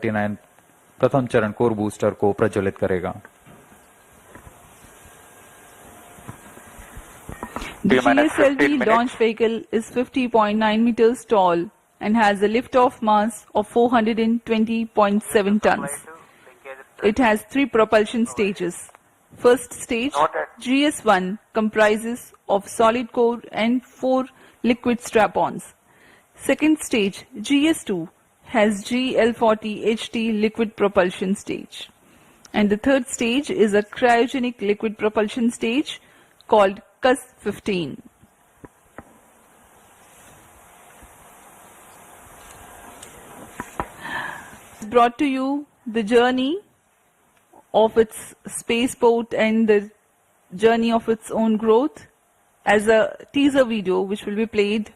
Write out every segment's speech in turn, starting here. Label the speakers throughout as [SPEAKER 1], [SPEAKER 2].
[SPEAKER 1] 39 प्रथम चरण core booster को प्रज्वलित करेगा।
[SPEAKER 2] The GSLV launch vehicle is 50.9 meters tall and has a liftoff mass of 420.7 tons. It has 3 propulsion stages. First stage, GS1, comprises of solid core and 4 liquid strap-ons. Second stage, GS2, has GL40 HT liquid propulsion stage. And the third stage is a cryogenic liquid propulsion stage called CUS-15. Brought to you the journey of its spaceport and the journey of its own growth as a teaser video which will be played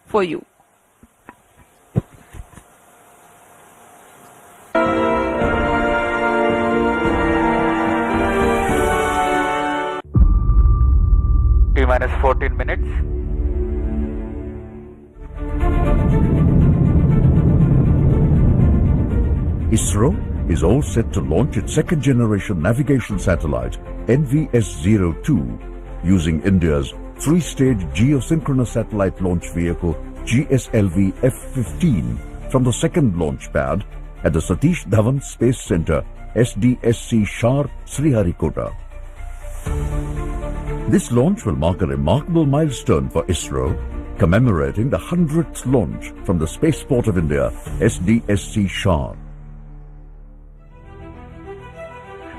[SPEAKER 2] for you.
[SPEAKER 1] T-minus 14 minutes.
[SPEAKER 3] ISRO is all set to launch its second generation navigation satellite NVS-02 using India's 3-stage geosynchronous satellite launch vehicle GSLV-F15 from the second launch pad at the Satish Dhawan Space Centre SDSC SHAR Sriharikota. This launch will mark a remarkable milestone for ISRO, commemorating the 100th launch from the Spaceport of India SDSC SHAR.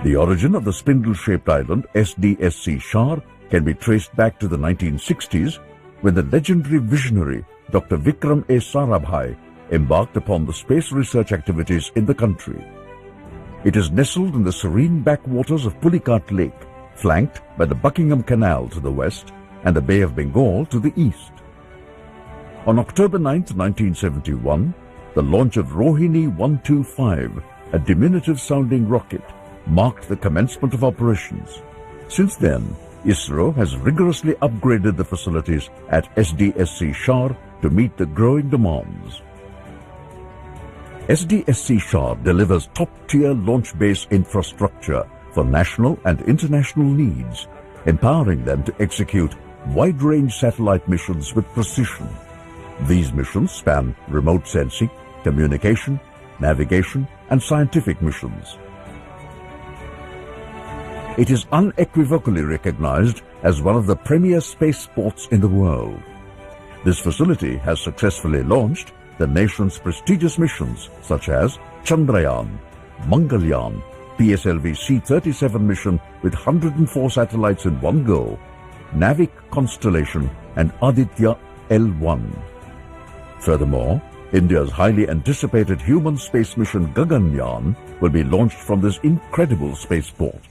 [SPEAKER 3] The origin of the spindle-shaped island SDSC SHAR can be traced back to the 1960s when the legendary visionary Dr. Vikram A. Sarabhai embarked upon the space research activities in the country. It is nestled in the serene backwaters of Pulicat Lake, flanked by the Buckingham Canal to the west and the Bay of Bengal to the east. On October 9, 1971, the launch of Rohini 125, a diminutive-sounding rocket, marked the commencement of operations. Since then, ISRO has rigorously upgraded the facilities at SDSC SHAR to meet the growing demands. SDSC SHAR delivers top-tier launch base infrastructure for national and international needs, empowering them to execute wide-range satellite missions with precision. These missions span remote sensing, communication, navigation, and scientific missions. It is unequivocally recognized as one of the premier spaceports in the world. This facility has successfully launched the nation's prestigious missions such as Chandrayaan, Mangalyaan, PSLV C-37 mission with 104 satellites in one go, Navik Constellation and Aditya L1. Furthermore, India's highly anticipated human space mission Gaganyaan will be launched from this incredible spaceport.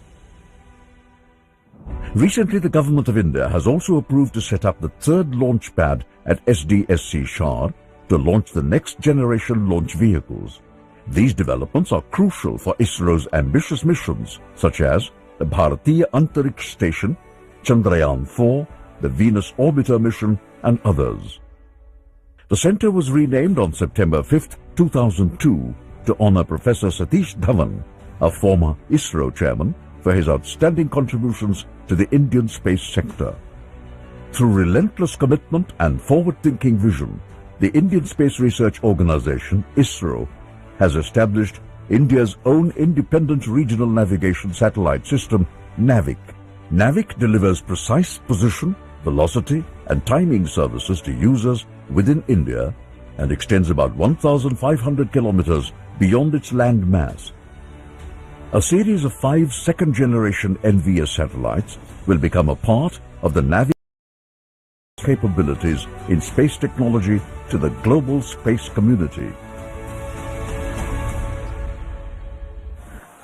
[SPEAKER 3] Recently, the Government of India has also approved to set up the third launch pad at SDSC SHAR to launch the next generation launch vehicles. These developments are crucial for ISRO's ambitious missions such as the Bharatiya Antariksh Station, Chandrayaan-4, the Venus Orbiter mission and others. The centre was renamed on September 5, 2002 to honour Professor Satish Dhawan, a former ISRO chairman, for his outstanding contributions to the Indian space sector. Through relentless commitment and forward-thinking vision, the Indian Space Research Organisation, ISRO, has established India's own independent regional navigation satellite system, NAVIC. NAVIC delivers precise position, velocity and timing services to users within India and extends about 1,500 kilometers beyond its land mass. A series of 5 second-generation NVS satellites will become a part of the NAVIC capabilities in space technology to the global space community.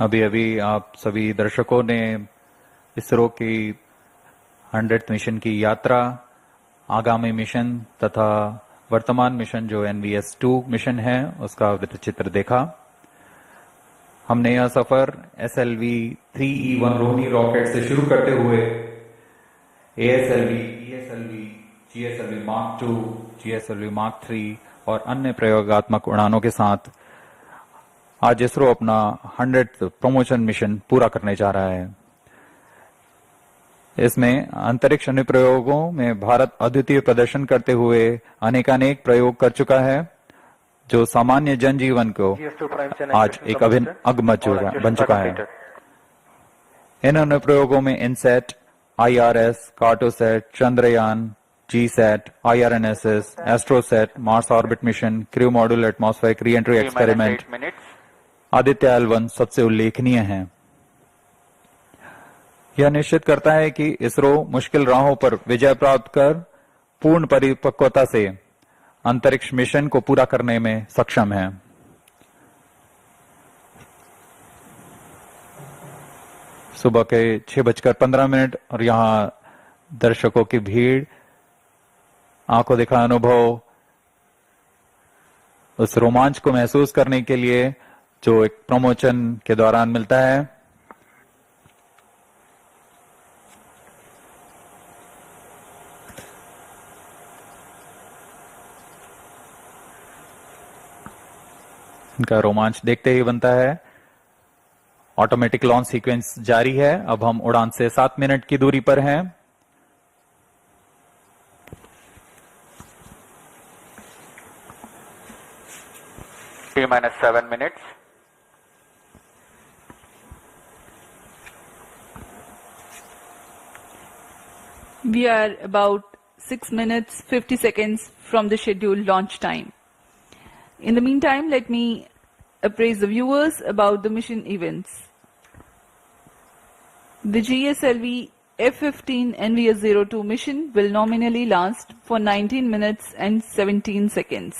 [SPEAKER 1] अभी आप सभी दर्शकों ने इसरो की 100th mission की यात्रा, आगामी mission तथा वर्तमान मिशन जो NVS-2 मिशन है उसका चित्र देखा। हमने यह सफर SLV-3E1 रोहिणी रॉकेट से शुरू करते हुए ASLV, ESLV, GSLV Mark II, GSLV Mark III और अन्य प्रयोगात्मक उड़ानों के साथ आज इसरो अपना 100th प्रमोशन मिशन पूरा करने जा रहा है। इसमें अंतरिक्ष अनुप्रयोगों में भारत अद्वितीय प्रदर्शन करते हुए अनेकानेक प्रयोग कर चुका है, जो सामान्य जनजीवन को आज एक अभिन्न अंग बन चुका है। इन अनुप्रयोगों में INSAT, IRS, Cartosat, Chandrayaan, GSAT, IRNSS, AstroSat, Mars orbit mission, crew module, atmospheric re-entry experiment, Aditya L1 सबसे उल्लेखनीय हैं। यह निश्चित करता है कि इसरो मुश्किल राहों पर विजय प्राप्त कर पूर्ण परिपक्वता से अंतरिक्ष मिशन को पूरा करने में सक्षम है। सुबह के 6:15 और यहां दर्शकों की भीड़, आंखों देखा अनुभव, उस रोमांच को महसूस करने के लिए जो एक प्रमोशन के दौरान मिलता है। इनका रोमांच देखते ही बनता है। ऑटोमेटिक लॉन्च सीक्वेंस जारी है। अब हम उड़ान से 7 मिनट की दूरी पर हैं।
[SPEAKER 4] T-7 minutes.
[SPEAKER 2] We are about 6 minutes 50 seconds from the scheduled launch time. In the meantime, let me appraise the viewers about the mission events. The GSLV-F15 NVS-02 mission will nominally last for 19 minutes and 17 seconds.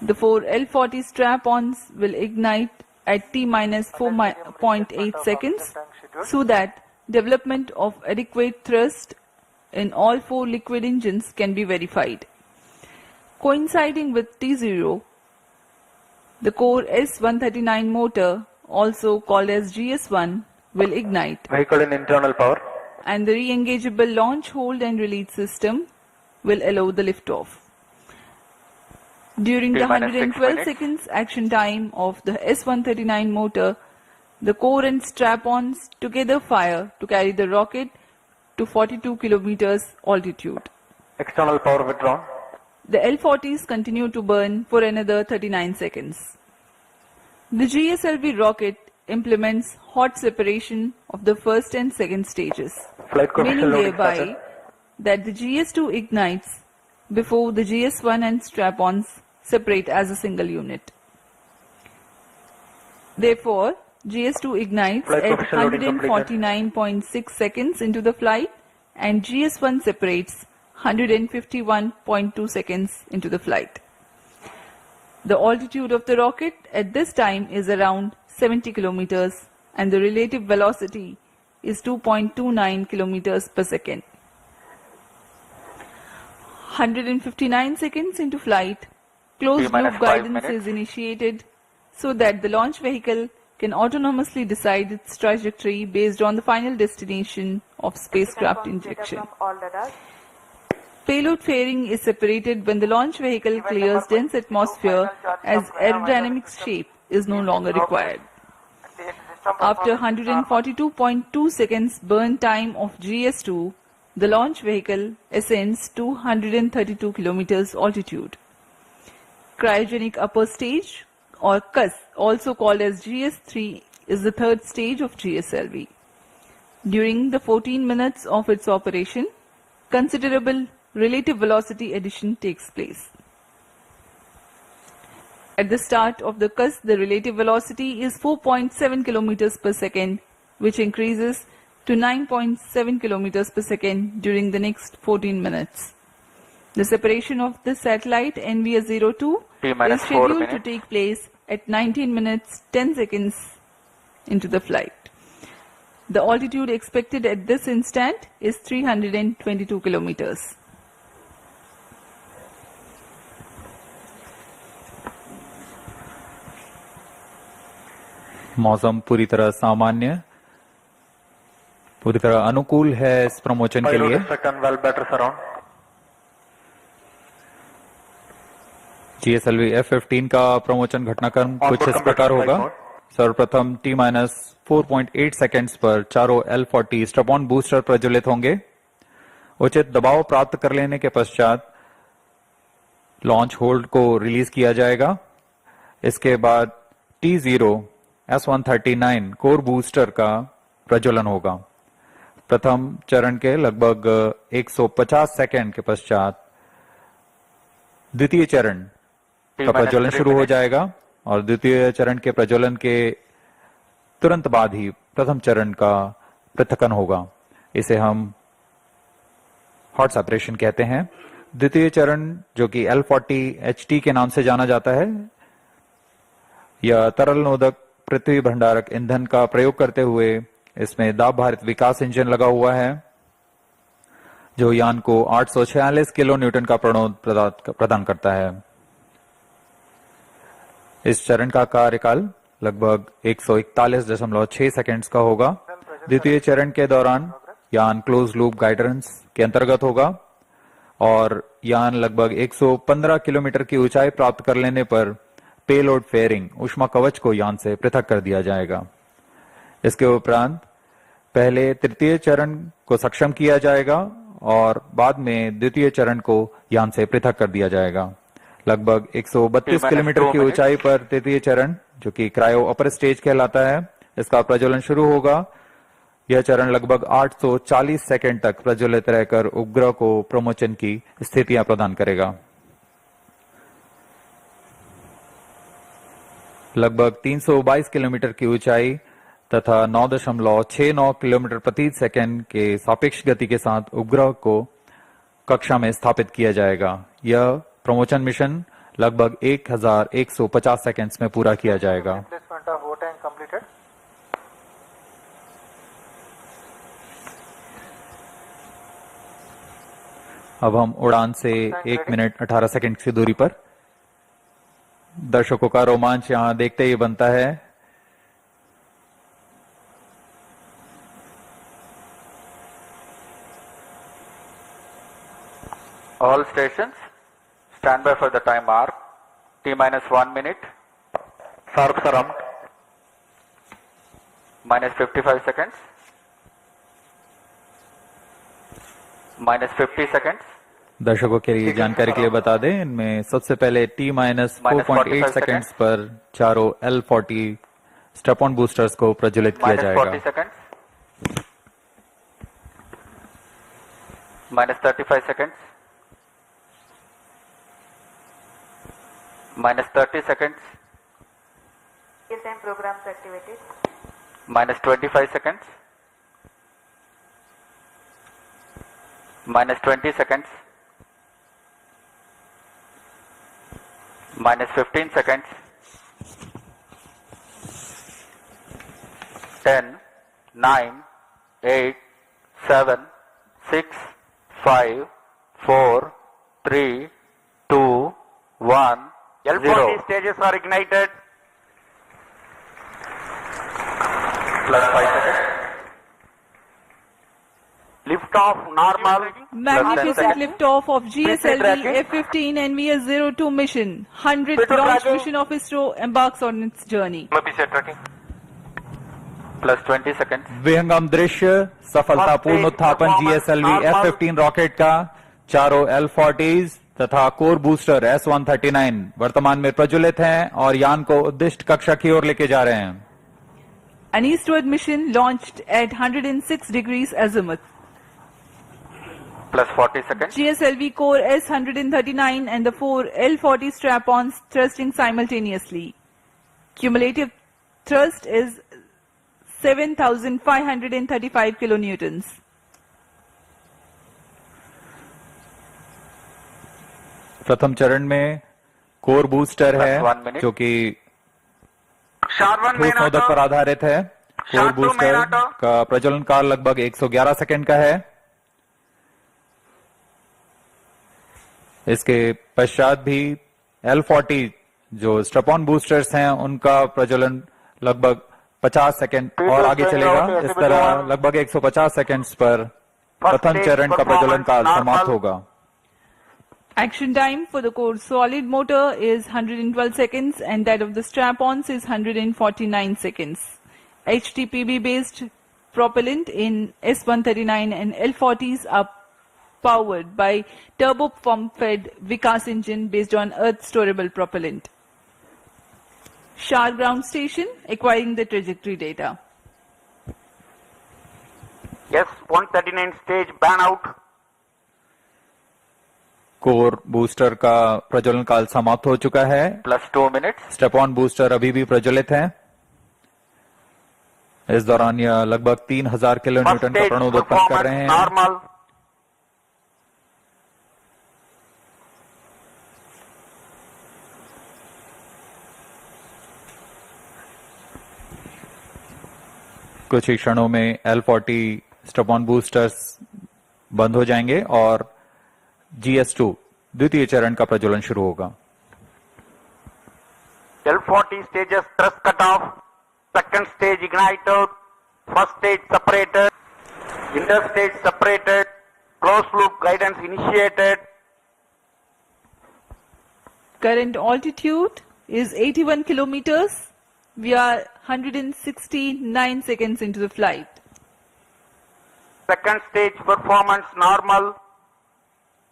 [SPEAKER 2] The 4 L40 strap-ons will ignite at T-minus 4.8 seconds so that development of adequate thrust in all 4 liquid engines can be verified. Coinciding with T0, the core S139 motor, also called as GS1, will ignite.
[SPEAKER 4] Vehicle in internal power.
[SPEAKER 2] And the re-engageable launch, hold and release system will allow the liftoff. During the 112 seconds action time of the S139 motor, the core and strap-ons together fire to carry the rocket to 42 kilometers altitude.
[SPEAKER 4] External power withdrawn.
[SPEAKER 2] The L40s continue to burn for another 39 seconds. The GSLV rocket implements hot separation of the first and second stages, meaning thereby that the GS2 ignites before the GS1 and strap-ons separate as a single unit. Therefore, GS2 ignites at 149.6 seconds into the flight and GS1 separates 151.2 seconds into the flight. The altitude of the rocket at this time is around 70 kilometers and the relative velocity is 2.29 kilometers per second. 159 seconds into flight, closed loop guidance is initiated so that the launch vehicle can autonomously decide its trajectory based on the final destination of spacecraft injection. Payload fairing is separated when the launch vehicle clears dense atmosphere, as aerodynamic shape is no longer required. After 142.2 seconds burn time of GS2, the launch vehicle ascends to 132 kilometers altitude. Cryogenic upper stage, or CUS, also called as GS3, is the third stage of GSLV. During the 14 minutes of its operation, considerable relative velocity addition takes place. At the start of the CUS, the relative velocity is 4.7 kilometers per second, which increases to 9.7 kilometers per second during the next 14 minutes. The separation of the satellite NVS-02 is scheduled to take place at 19 minutes 10 seconds into the flight. The altitude expected at this instant is 322 kilometers.
[SPEAKER 1] मौसम पूरी तरह सामान्य, पूरी तरह अनुकूल है इस promotion के लिए। GSLV-F15 का प्रमोशन घटनाक्रम कुछ इस प्रकार होगा। सर्वप्रथम T-4.8 सेकेंड्स पर चारों L40 स्ट्रैप-ऑन बूस्टर प्रज्वलित होंगे। उचित दबाव प्राप्त कर लेने के पश्चात लॉन्च होल्ड को रिलीज किया जाएगा। इसके बाद T0 S139 कोर बूस्टर का प्रज्वलन होगा। प्रथम चरण के लगभग 150 सेकेंड के पश्चात द्वितीय चरण का प्रज्वलन शुरू हो जाएगा और द्वितीय चरण के प्रज्वलन के तुरंत बाद ही प्रथम चरण का पृथक्करण होगा। इसे हम हॉट सेपरेशन कहते हैं। द्वितीय चरण जो कि L40 HT के नाम से जाना जाता है, यह तरल नोदक पृथ्वी भंडारक ईंधन का प्रयोग करते हुए इसमें दाब भारित विकास इंजन लगा हुआ है जो यान को 846 किलो न्यूटन का प्रणोद प्रदान करता है। इस चरण का कार्यकाल लगभग 141.6 सेकेंड्स का होगा। द्वितीय चरण के दौरान यान क्लोज लूप गाइडेंस के अंतर्गत होगा और यान लगभग 115 किलोमीटर की ऊंचाई प्राप्त कर लेने पर पेलोड फेयरिंग ऊष्मा कवच को यान से पृथक कर दिया जाएगा। इसके उपरांत पहले तृतीय चरण को सक्षम किया जाएगा और बाद में द्वितीय चरण को यान से पृथक कर दिया जाएगा। लगभग 132 किलोमीटर की ऊंचाई पर तृतीय चरण जो कि क्रायो अपर स्टेज कहलाता है, इसका प्रज्वलन शुरू होगा। यह चरण लगभग 840 सेकेंड तक प्रज्वलित रहकर उपग्रह को प्रमोशन की स्थितियां प्रदान करेगा। लगभग 322 किलोमीटर की ऊंचाई तथा 9.69 किलोमीटर प्रति सेकंड के सापेक्ष गति के साथ उपग्रह को कक्षा में स्थापित किया जाएगा। यह प्रमोशन मिशन लगभग 1150 सेकंड्स में पूरा किया जाएगा। अब हम उड़ान से 1 मिनट 18 सेकंड की दूरी पर। दर्शकों का रोमांच यहां देखते ही बनता है।
[SPEAKER 5] All stations stand by for the time mark. T-1 minute.
[SPEAKER 4] Sharp surround.
[SPEAKER 5] -55 seconds. -50 seconds.
[SPEAKER 1] दर्शकों के लिए जानकारी के लिए बता दें, इनमें सबसे पहले T-4.8 सेकेंड्स पर चारों L40 स्ट्रैप-ऑन बूस्टर्स को प्रज्वलित किया जाएगा।
[SPEAKER 5] -40 seconds. -35 seconds. -30 seconds.
[SPEAKER 6] GSM programs activated.
[SPEAKER 5] -25 seconds. -20 seconds. -15 seconds. 10, 9, 8, 7, 6, 5, 4, 3, 2, 1,
[SPEAKER 4] L40 stages are ignited.
[SPEAKER 5] Plus 5 seconds.
[SPEAKER 4] Liftoff normal.
[SPEAKER 2] Magnificent liftoff of GSLV-F15 NVS-02 mission. 100th launch mission of ISRO embarks on its journey.
[SPEAKER 4] tracking.
[SPEAKER 5] Plus 20 seconds.
[SPEAKER 1] विहंगम दृश्य सफलतापूर्ण उत्थापन GSLV-F15 rocket का चारों L40s तथा core booster S139 वर्तमान में प्रज्वलित हैं और यान को उद्दिष्ट कक्षा की ओर लेके जा रहे हैं।
[SPEAKER 2] An eastward mission launched at 106 degrees azimuth.
[SPEAKER 5] Plus 40 seconds.
[SPEAKER 2] GSLV core S139 and the 4 L40 strap-ons thrusting simultaneously. Cumulative thrust is 7,535 kilonewtons.
[SPEAKER 1] प्रथम चरण में कोर बूस्टर है
[SPEAKER 5] 1 minute.
[SPEAKER 1] जो कि
[SPEAKER 4] SHAR 1 main
[SPEAKER 1] ठोस नोदक
[SPEAKER 4] auto.
[SPEAKER 1] पर आधारित है। Core
[SPEAKER 4] SHAR 2 main
[SPEAKER 1] booster
[SPEAKER 4] auto.
[SPEAKER 1] का प्रज्वलन काल लगभग 111 सेकंड का है। इसके पश्चात भी L40 जो स्ट्रैप-ऑन बूस्टर्स हैं उनका प्रज्वलन लगभग 50 सेकंड और आगे चलेगा। इस तरह लगभग 150 सेकंड्स पर प्रथम चरण का प्रज्वलन काल समाप्त होगा।
[SPEAKER 2] Action time for the core solid motor is 112 seconds and that of the strap-ons is 149 seconds. HTPB based propellant in S139 and L40s are powered by turbo pump fed Vikas engine based on earth storable propellant. SHAR ground station acquiring the trajectory data.
[SPEAKER 4] Yes, 139 stage ban out.
[SPEAKER 1] Core booster का प्रज्वलन काल समाप्त हो चुका है.
[SPEAKER 5] +2 minutes.
[SPEAKER 1] Step on booster अभी भी प्रज्वलित है. इस दौरान यह लगभग 3000 किलोन्यूटन का प्रणोद उत्पन्न कर रहे हैं.
[SPEAKER 4] नॉर्मल.
[SPEAKER 1] कुछ ही क्षणों में L40 स्टेप ऑन बूस्टर्स बंद हो जाएंगे और GS2 द्वितीय चरण का प्रज्वलन शुरू होगा.
[SPEAKER 4] L40 stages thrust cut off, second stage ignited, first stage separated, interstage separated, closed loop guidance initiated.
[SPEAKER 2] Current altitude is 81 kilometers. We are 169 seconds into the flight.
[SPEAKER 4] Second stage performance normal.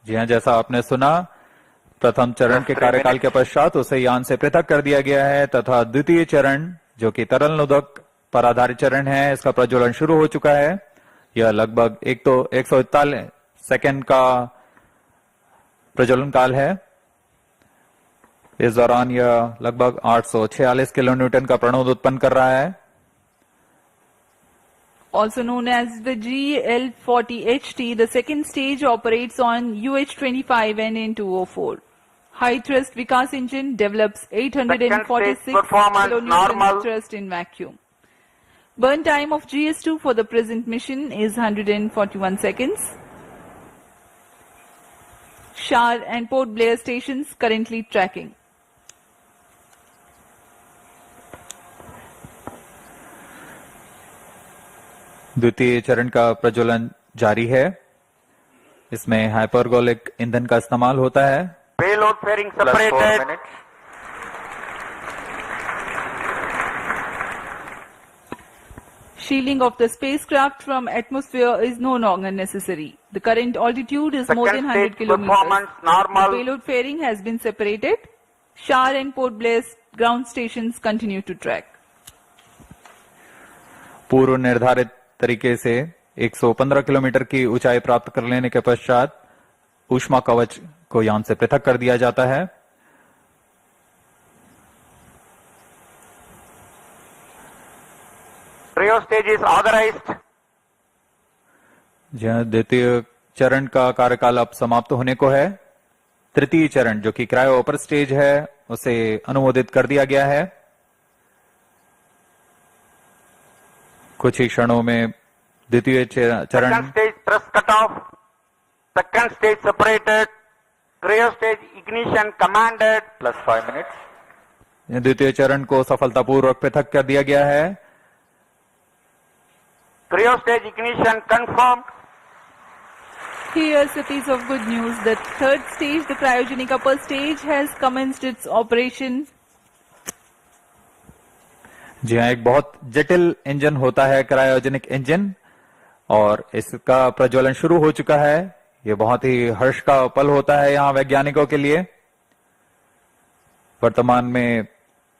[SPEAKER 1] जी हाँ, जैसा आपने सुना, प्रथम चरण के कार्यकाल के पश्चात उसे यान से पृथक कर दिया गया है तथा द्वितीय चरण जो कि तरल नोदक पर आधारित चरण है, इसका प्रज्वलन शुरू हो चुका है. यह लगभग 141 सेकंड का प्रज्वलन काल है. इस दौरान यह लगभग 846 किलोन्यूटन का प्रणोद उत्पन्न कर रहा है.
[SPEAKER 2] Also known as the GSLV-HT, the second stage operates on UH-25 NN204. High thrust Vikas engine develops 846 kilonewton thrust in vacuum. Burn time of GS2 for the present mission is 141 seconds. SHAR and Port Blair stations currently tracking.
[SPEAKER 1] द्वितीय चरण का प्रज्वलन जारी है. इसमें hypergolic ईंधन का इस्तेमाल होता है.
[SPEAKER 4] Payload fairing
[SPEAKER 5] +4
[SPEAKER 4] separated.
[SPEAKER 5] minutes.
[SPEAKER 2] Shielding of the spacecraft from atmosphere is no longer necessary. The current altitude is more than 100 kilometers.
[SPEAKER 4] Performance normal.
[SPEAKER 2] The payload fairing has been separated. SHAR and Port Blair ground stations continue to track.
[SPEAKER 1] पूर्व निर्धारित तरीके से 115 kilometre की ऊंचाई प्राप्त कर लेने के पश्चात ऊष्मा कवच को यान से पृथक कर दिया जाता है.
[SPEAKER 4] Trio stage is authorized.
[SPEAKER 1] जहां द्वितीय चरण का कार्यकाल अब समाप्त होने को है. तृतीय चरण जो कि क्रायो अपर स्टेज है उसे अनुमोदित कर दिया गया है. कुछ ही क्षणों में द्वितीय चरण.
[SPEAKER 4] Second stage thrust cut off. Second stage separated. Cryo stage ignition commanded.
[SPEAKER 5] +5 minutes.
[SPEAKER 1] द्वितीय चरण को सफलतापूर्वक पृथक कर दिया गया है.
[SPEAKER 4] Cryo stage ignition confirmed.
[SPEAKER 2] Here's a piece of good news. The third stage, the cryogenic upper stage, has commenced its operation.
[SPEAKER 1] जी हाँ, एक बहुत जटिल इंजन होता है क्रायोजेनिक इंजन और इसका प्रज्वलन शुरू हो चुका है. ये बहुत ही हर्ष का पल होता है यहाँ वैज्ञानिकों के लिए. वर्तमान में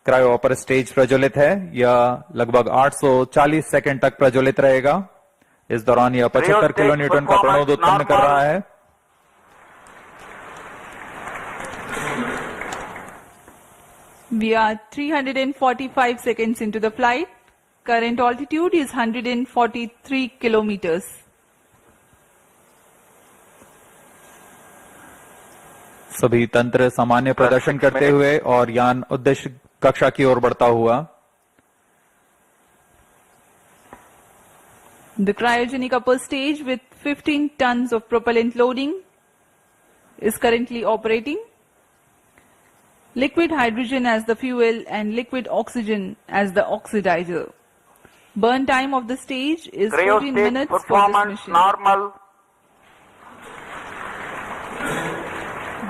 [SPEAKER 1] क्रायो अपर स्टेज प्रज्वलित है. यह लगभग 840 सेकंड तक प्रज्वलित रहेगा. इस दौरान यह 75 किलोन्यूटन का प्रणोद उत्पन्न कर रहा है.
[SPEAKER 2] We are 345 seconds into the flight. Current altitude is 143 kilometers.
[SPEAKER 1] सभी तंत्र सामान्य प्रदर्शन करते हुए और यान उद्देश्य कक्षा की ओर बढ़ता हुआ.
[SPEAKER 2] The cryogenic upper stage with 15 tons of propellant loading is currently operating. Liquid hydrogen as the fuel and liquid oxygen as the oxidizer. Burn time of the stage is
[SPEAKER 4] Cryo
[SPEAKER 2] 14
[SPEAKER 4] stage
[SPEAKER 2] minutes for this
[SPEAKER 4] performance
[SPEAKER 2] mission.
[SPEAKER 4] normal.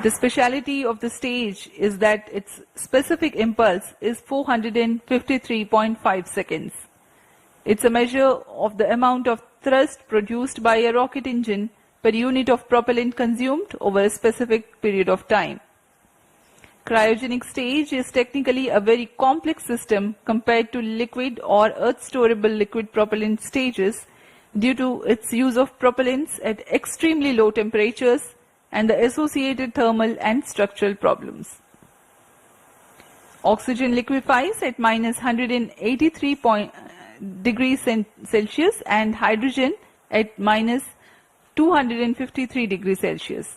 [SPEAKER 2] The speciality of the stage is that its specific impulse is 453.5 seconds. It's a measure of the amount of thrust produced by a rocket engine per unit of propellant consumed over a specific period of time. Cryogenic stage is technically a very complex system compared to liquid or earth-storable liquid propellant stages due to its use of propellants at extremely low temperatures and the associated thermal and structural problems. Oxygen liquefies at minus 183 degrees Celsius and hydrogen at minus 253 degrees Celsius.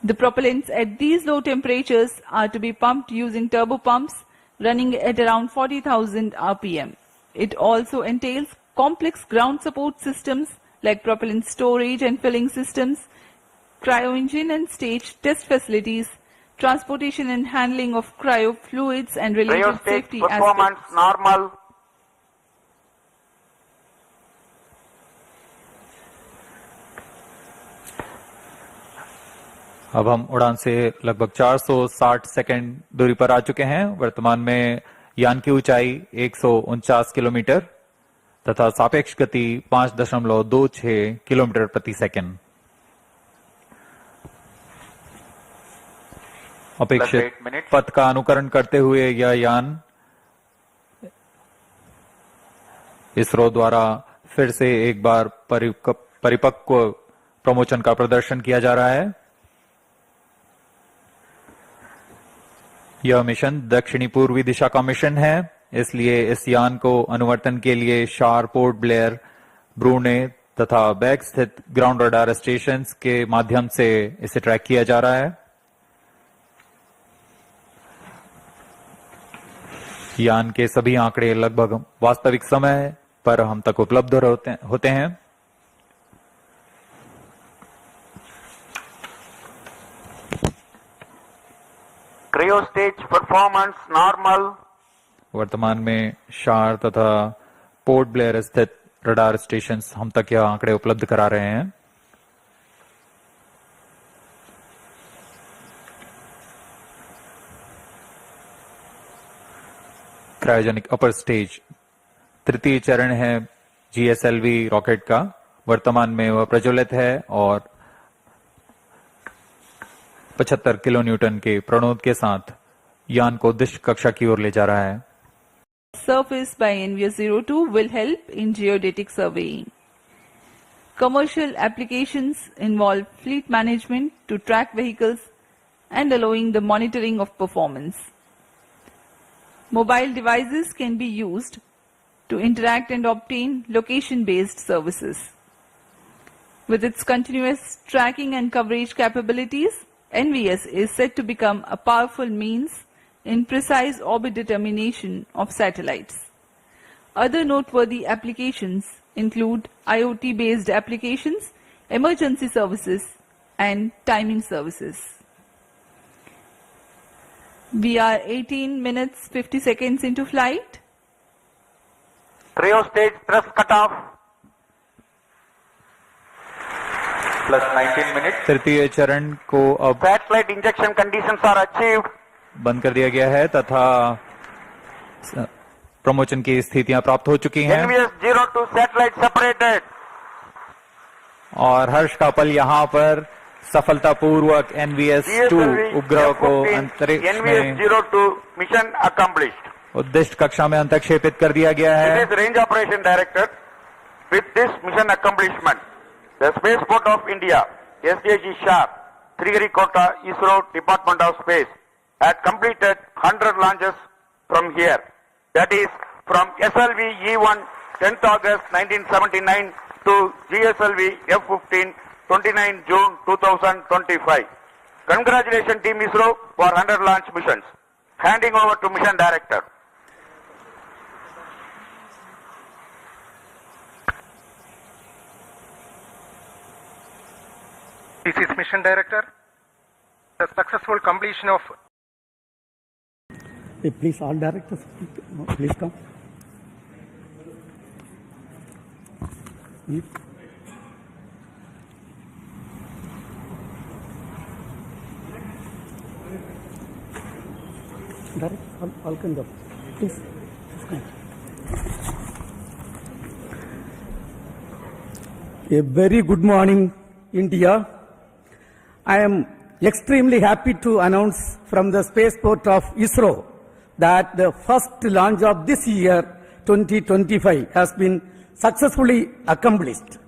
[SPEAKER 2] The propellants at these low temperatures are to be pumped using turbopumps running at around 40,000 RPM. It also entails complex ground support systems like propellant storage and filling systems, cryo-engine and stage test facilities, transportation and handling of cryo fluids and related
[SPEAKER 4] Cryo stage
[SPEAKER 2] safety
[SPEAKER 4] performance
[SPEAKER 2] aspects.
[SPEAKER 4] normal.
[SPEAKER 1] अब हम उड़ान से लगभग 460 second दूरी पर आ चुके हैं। वर्तमान में यान की ऊंचाई 149 किलोमीटर तथा सापेक्ष गति 5.26 किलोमीटर प्रति सेकंड। अपेक्षित पथ का अनुकरण करते हुए यह यान इसरो द्वारा फिर से एक बार परिपक्व प्रमोशन का प्रदर्शन किया जा रहा है। यह मिशन दक्षिणी पूर्वी दिशा का मिशन है, इसलिए इस यान को अनुवर्तन के लिए शार, पोर्ट ब्लेयर, ब्रूने तथा बैग स्थित ग्राउंड रडार स्टेशन के माध्यम से इसे ट्रैक किया जा रहा है। यान के सभी आंकड़े लगभग वास्तविक समय पर हम तक उपलब्ध होते हैं।
[SPEAKER 4] Cryo stage performance normal.
[SPEAKER 1] वर्तमान में शार तथा पोर्ट ब्लेयर स्थित रडार स्टेशन हम तक यह आंकड़े उपलब्ध करा रहे हैं। क्रायोजेनिक अपर स्टेज तृतीय चरण है GSLV रॉकेट का। वर्तमान में वह प्रज्वलित है और 75 किलो न्यूटन के प्रणोद के साथ यान को उद्दिष्ट कक्षा की ओर ले जा रहा है।
[SPEAKER 2] Surface by NVS-02 will help in geodetic surveying. Commercial applications involve fleet management to track vehicles and allowing the monitoring of performance. Mobile devices can be used to interact and obtain location-based services. With its continuous tracking and coverage capabilities, NVS is set to become a powerful means in precise orbit determination of satellites. Other noteworthy applications include IoT-based applications, emergency services, and timing services. We are 18 minutes 50 seconds into flight.
[SPEAKER 4] Cryo stage thrust cutoff.
[SPEAKER 5] Plus 19 minutes.
[SPEAKER 1] तृतीय चरण को अब
[SPEAKER 4] Satellite injection conditions are achieved.
[SPEAKER 1] बंद कर दिया गया है तथा प्रमोशन की स्थितियां प्राप्त हो चुकी हैं
[SPEAKER 4] NVS-02 satellite separated.
[SPEAKER 1] और हर्ष का पल यहाँ पर सफलतापूर्वक NVS-2 उपग्रह को अंतरिक्ष में
[SPEAKER 4] NVS-02 mission accomplished.
[SPEAKER 1] उद्दिष्ट कक्षा में अंतक्षेपित कर दिया गया है।
[SPEAKER 4] This is range operation director. With this mission accomplishment, the Spaceport of India, SDSC SHAR, Sriharikota, ISRO, Department of Space, had completed 100 launches from here. That is from GSLV-E1 10th August 1979 to GSLV-F15 29 June 2025. Congratulations Team ISRO for 100 launch missions. Handing over to Mission Director.
[SPEAKER 7] This is Mission Director. The successful completion of...
[SPEAKER 8] Hey, please, all directors, please come. Director, all can go. Please. A very good morning, India. I am extremely happy to announce from the spaceport of ISRO that the first launch of this year, 2025, has been successfully accomplished,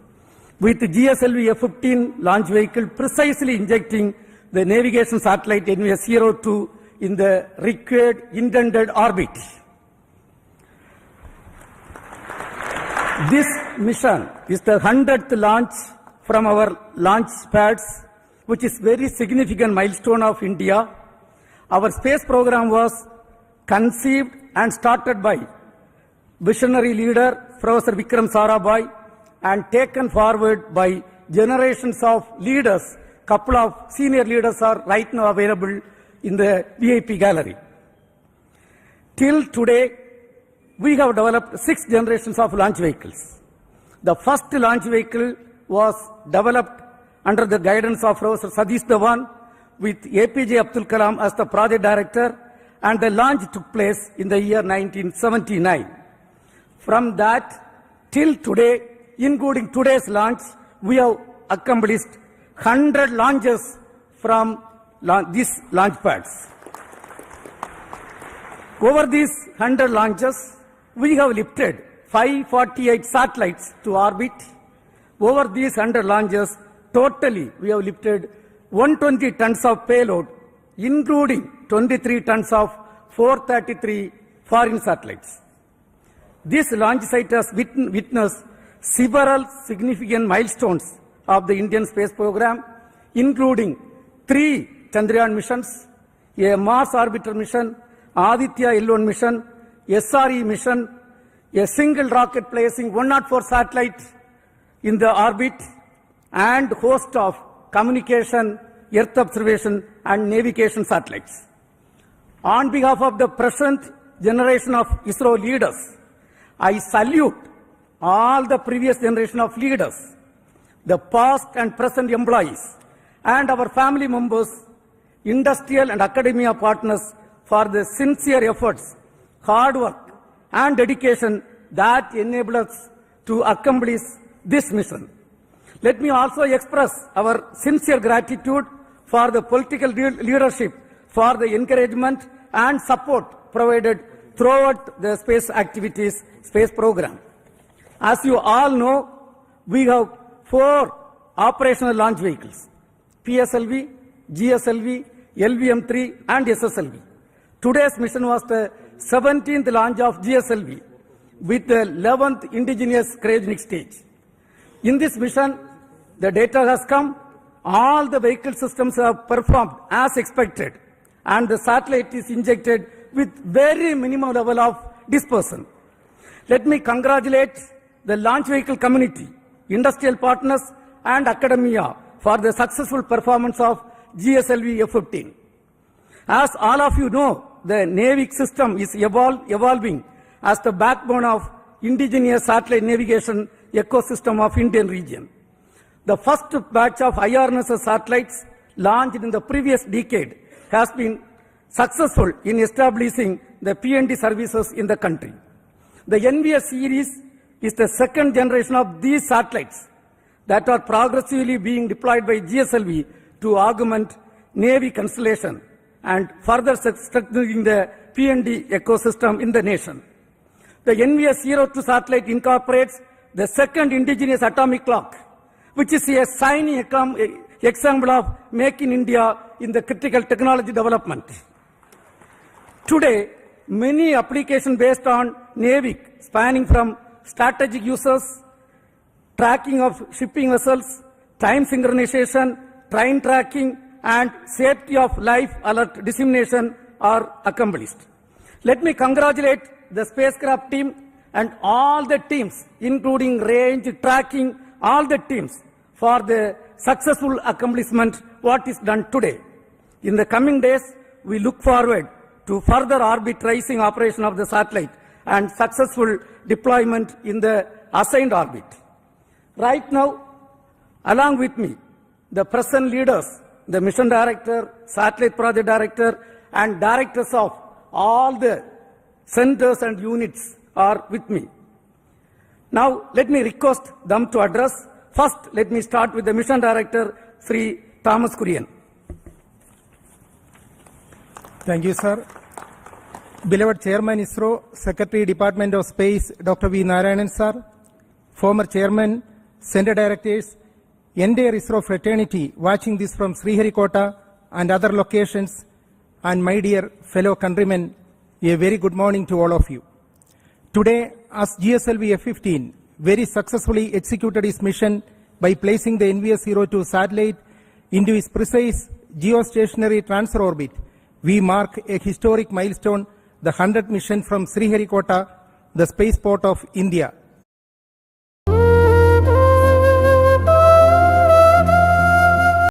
[SPEAKER 8] with the GSLV-F15 launch vehicle precisely injecting the navigation satellite NVS-02 in the required intended orbit. This mission is the 100th launch from our launch pads, which is very significant milestone of India. Our space program was conceived and started by visionary leader Professor Vikram Sarabhai and taken forward by generations of leaders. Couple of senior leaders are right now available in the VIP gallery. Till today, we have developed 6 generations of launch vehicles. The first launch vehicle was developed under the guidance of Professor Satish Dhawan with APJ Abdul Kalam as the project director, and the launch took place in the year 1979. From that till today, including today's launch, we have accomplished 100 launches from these launch pads. Over these 100 launches, we have lifted 548 satellites to orbit. Over these 100 launches, totally we have lifted 120 tons of payload, including 23 tons of 433 foreign satellites. This launch site has witnessed several significant milestones of the Indian space program, including 3 Chandrayaan missions, a Mars orbiter mission, Aditya L1 mission, SRE mission, a single rocket placing 104 satellites in the orbit, and host of communication, earth observation and navigation satellites. On behalf of the present generation of ISRO leaders, I salute all the previous generation of leaders, the past and present employees, and our family members, industrial and academia partners for the sincere efforts, hard work and dedication that enable us to accomplish this mission. Let me also express our sincere gratitude for the political leadership for the encouragement and support provided throughout the space activities, space program. As you all know, we have 4 operational launch vehicles: PSLV, GSLV, LVM-3 and SSLV. Today's mission was the 17th launch of GSLV with the 11th indigenous cryogenic stage. In this mission, the data has come, all the vehicle systems have performed as expected, and the satellite is injected with very minimum level of dispersion. Let me congratulate the launch vehicle community, industrial partners and academia for the successful performance of GSLV-F15. As all of you know, the NAVIC system is evolving as the backbone of indigenous satellite navigation ecosystem of Indian region. The first batch of IRNSS satellites launched in the previous decade has been successful in establishing the PND services in the country. The NVS series is the second generation of these satellites that are progressively being deployed by GSLV to augment Navy constellation and further strengthening the PND ecosystem in the nation. The NVS-02 satellite incorporates the second indigenous atomic clock, which is a shining example of Make in India in the critical technology development. Today, many applications based on NAVIC, spanning from strategic uses, tracking of shipping vessels, time synchronization, train tracking, and safety of life alert dissemination are accomplished. Let me congratulate the spacecraft team and all the teams, including range, tracking, all the teams for the successful accomplishment what is done today. In the coming days, we look forward to further orbit raising operation of the satellite and successful deployment in the assigned orbit. Right now, along with me, the present leaders, the mission director, satellite project director, and directors of all the centers and units are with me. Now, let me request them to address. First, let me start with the Mission Director, Sri Thomas Kurian.
[SPEAKER 7] Thank you, sir. Beloved Chairman ISRO, Secretary Department of Space, Dr. V. Narayanan, sir, former Chairman, Center Directors, entire ISRO fraternity watching this from Sriharikota and other locations, and my dear fellow countrymen, a very good morning to all of you. Today, as GSLV-F15 very successfully executed its mission by placing the NVS-02 satellite into its precise geostationary transfer orbit, we mark a historic milestone, the 100th mission from Sriharikota, the spaceport of India.